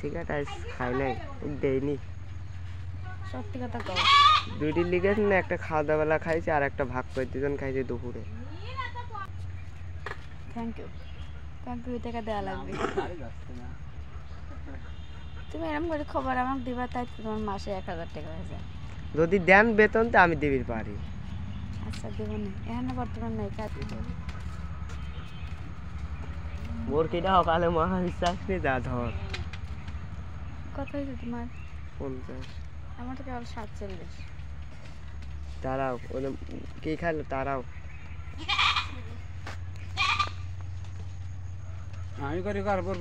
Cigarette আজ খাই নাই, দেয়নি। সত্যি কথা কও। দুইটি লিগে না, একটা খাওয়া দাওয়া খাইছি আর একটা ভাগ করে দুজন খাইছি দুপুরে। Thank you. থ্যাংক ইউ টাকা দেওয়া লাগবে। তুমি এরকম করে খবর আমাকে দিবা, তাই তোমার মাসে 1000 টাকা হয়ে যায়। যদি দেন বেতন তো আমি দিবির পারি। আচ্ছা দেবো না, এখানে বর্তমান নাই কাজ। মোর কিটা সকালে মহাবিশ্বাস নি যা ধর। কত হয়েছে তোমার? 50। আমার তো কেবল 47। তারাও ওদের কি খাইলো তারাও। আমি করি কার পর